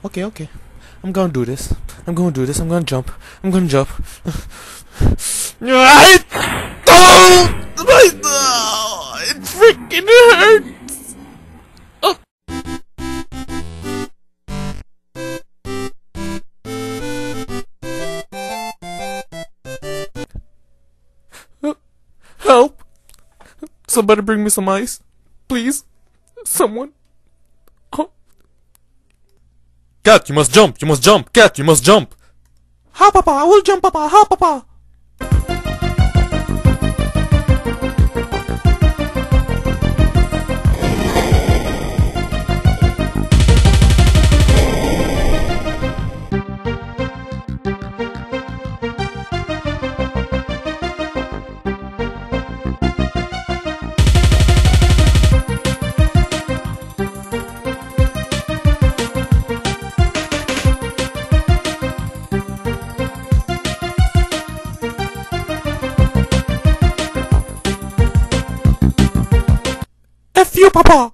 Okay. Okay. I'm gonna do this. I'm gonna do this. I'm gonna jump. I'm gonna jump. It freaking hurts. Oh. Help! Somebody bring me some ice, please. Someone. Oh. Cat, you must jump! You must jump! Cat, you must jump! Ha, Papa! I will jump, Papa! Ha, Papa! F you, Papa!